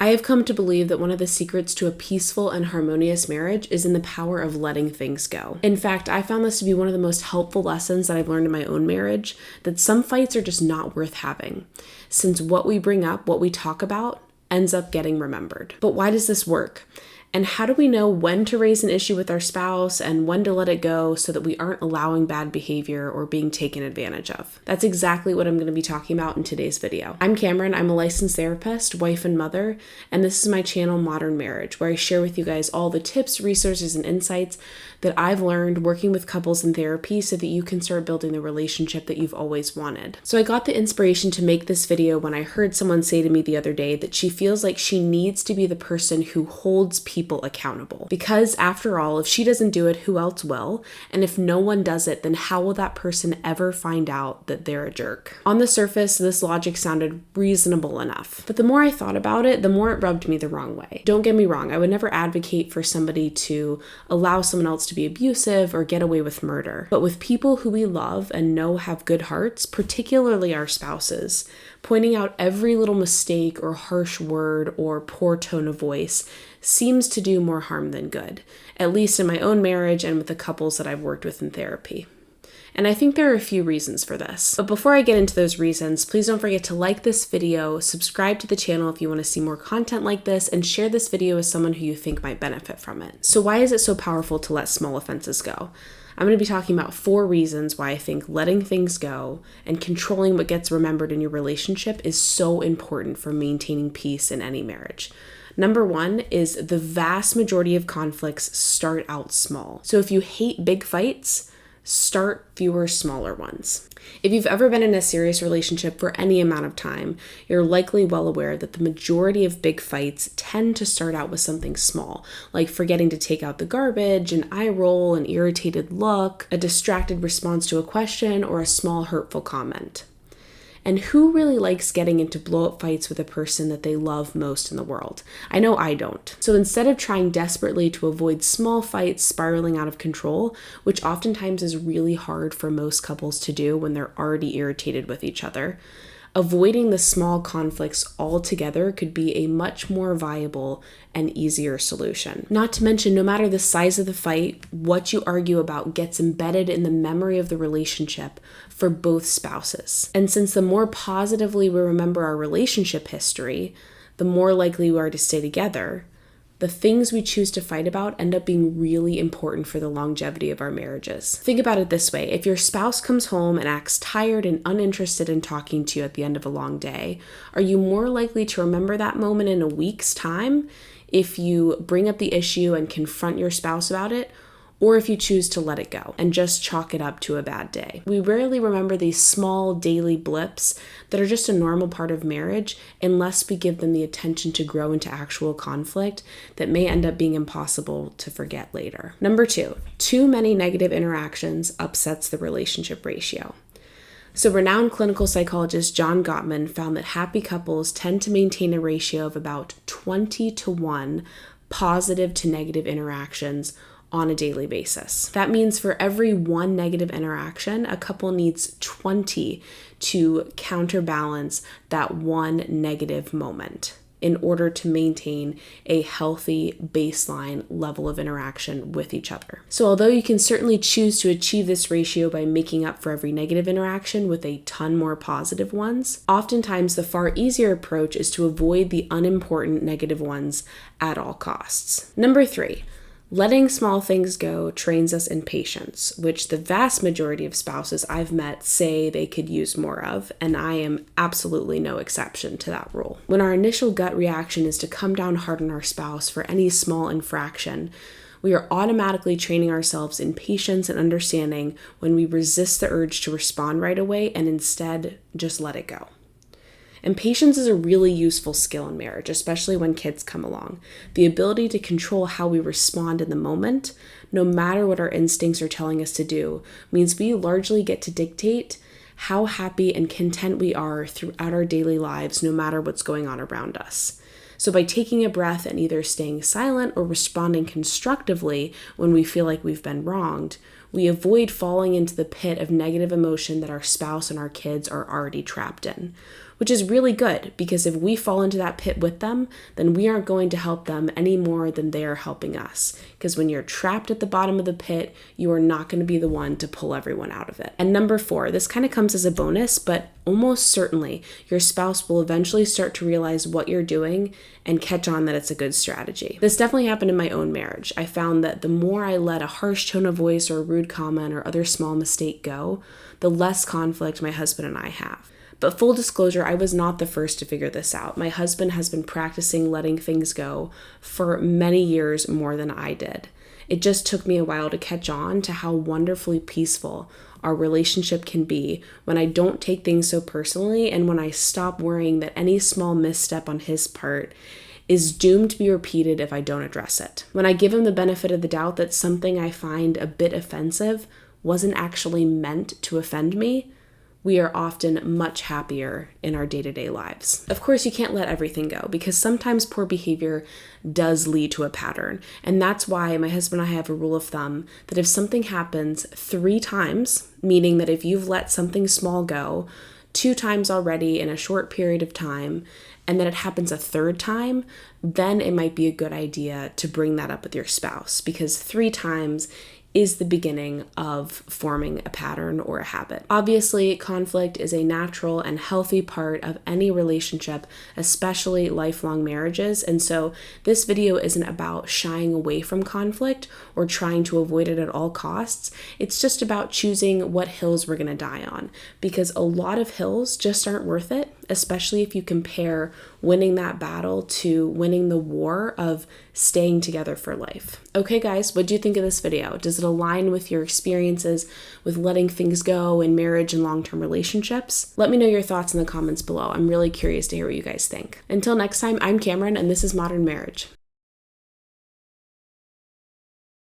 I have come to believe that one of the secrets to a peaceful and harmonious marriage is in the power of letting things go. In fact, I found this to be one of the most helpful lessons that I've learned in my own marriage, that some fights are just not worth having, since what we bring up, what we talk about, ends up getting remembered. But why does this work? And how do we know when to raise an issue with our spouse and when to let it go so that we aren't allowing bad behavior or being taken advantage of? That's exactly what I'm going to be talking about in today's video. I'm Cameron. I'm a licensed therapist, wife, and mother, and this is my channel, Modern Marriage, where I share with you guys all the tips, resources, and insights that I've learned working with couples in therapy so that you can start building the relationship that you've always wanted. So I got the inspiration to make this video when I heard someone say to me the other day that she feels like she needs to be the person who holds people accountable. Because after all, if she doesn't do it, who else will? And if no one does it, then how will that person ever find out that they're a jerk? On the surface, this logic sounded reasonable enough. But the more I thought about it, the more it rubbed me the wrong way. Don't get me wrong, I would never advocate for somebody to allow someone else to be abusive or get away with murder. But with people who we love and know have good hearts, particularly our spouses, pointing out every little mistake or harsh word or poor tone of voice seems to do more harm than good, at least in my own marriage and with the couples that I've worked with in therapy. And I think there are a few reasons for this. But before I get into those reasons, please don't forget to like this video, subscribe to the channel if you want to see more content like this, and share this video with someone who you think might benefit from it. So why is it so powerful to let small offenses go? I'm going to be talking about 4 reasons why I think letting things go and controlling what gets remembered in your relationship is so important for maintaining peace in any marriage. Number 1 is the vast majority of conflicts start out small. So if you hate big fights, start fewer smaller ones. If you've ever been in a serious relationship for any amount of time, you're likely well aware that the majority of big fights tend to start out with something small, like forgetting to take out the garbage, an eye roll, an irritated look, a distracted response to a question, or a small hurtful comment. And who really likes getting into blow-up fights with a person that they love most in the world? I know I don't. So instead of trying desperately to avoid small fights spiraling out of control, which oftentimes is really hard for most couples to do when they're already irritated with each other, avoiding the small conflicts altogether could be a much more viable and easier solution. Not to mention, no matter the size of the fight, what you argue about gets embedded in the memory of the relationship for both spouses. And since the more positively we remember our relationship history, the more likely we are to stay together. The things we choose to fight about end up being really important for the longevity of our marriages. Think about it this way. If your spouse comes home and acts tired and uninterested in talking to you at the end of a long day, are you more likely to remember that moment in a week's time if you bring up the issue and confront your spouse about it, or if you choose to let it go and just chalk it up to a bad day? We rarely remember these small daily blips that are just a normal part of marriage unless we give them the attention to grow into actual conflict that may end up being impossible to forget later. Number 2, too many negative interactions upsets the relationship ratio. So renowned clinical psychologist John Gottman found that happy couples tend to maintain a ratio of about 20-1 positive to negative interactions on a daily basis. That means for every 1 negative interaction, a couple needs 20 to counterbalance that 1 negative moment in order to maintain a healthy baseline level of interaction with each other. So although you can certainly choose to achieve this ratio by making up for every negative interaction with a ton more positive ones, oftentimes the far easier approach is to avoid the unimportant negative ones at all costs. Number 3, letting small things go trains us in patience, which the vast majority of spouses I've met say they could use more of, and I am absolutely no exception to that rule. When our initial gut reaction is to come down hard on our spouse for any small infraction, we are automatically training ourselves in patience and understanding when we resist the urge to respond right away and instead just let it go. And patience is a really useful skill in marriage, especially when kids come along. The ability to control how we respond in the moment, no matter what our instincts are telling us to do, means we largely get to dictate how happy and content we are throughout our daily lives, no matter what's going on around us. So by taking a breath and either staying silent or responding constructively when we feel like we've been wronged, we avoid falling into the pit of negative emotion that our spouse and our kids are already trapped in. which is really good because if we fall into that pit with them, then we aren't going to help them any more than they are helping us. Because when you're trapped at the bottom of the pit, you are not going to be the one to pull everyone out of it. And number 4, this kind of comes as a bonus, but almost certainly your spouse will eventually start to realize what you're doing and catch on that it's a good strategy. This definitely happened in my own marriage. I found that the more I let a harsh tone of voice or a rude comment or other small mistake go, the less conflict my husband and I have. But full disclosure, I was not the first to figure this out. My husband has been practicing letting things go for many years more than I did. It just took me a while to catch on to how wonderfully peaceful our relationship can be when I don't take things so personally and when I stop worrying that any small misstep on his part is doomed to be repeated if I don't address it. When I give him the benefit of the doubt that something I find a bit offensive wasn't actually meant to offend me, we are often much happier in our day-to-day lives. Of course, you can't let everything go because sometimes poor behavior does lead to a pattern. And that's why my husband and I have a rule of thumb that if something happens 3 times, meaning that if you've let something small go 2 times already in a short period of time, and then it happens a 3rd time, then it might be a good idea to bring that up with your spouse because 3 times is the beginning of forming a pattern or a habit. Obviously, conflict is a natural and healthy part of any relationship, especially lifelong marriages. And so this video isn't about shying away from conflict or trying to avoid it at all costs. It's just about choosing what hills we're going to die on, because a lot of hills just aren't worth it, especially if you compare winning that battle to winning the war of staying together for life. Okay, guys, what do you think of this video? Does it align with your experiences with letting things go in marriage and long-term relationships? Let me know your thoughts in the comments below. I'm really curious to hear what you guys think. Until next time, I'm Cameron, and this is Modern Marriage.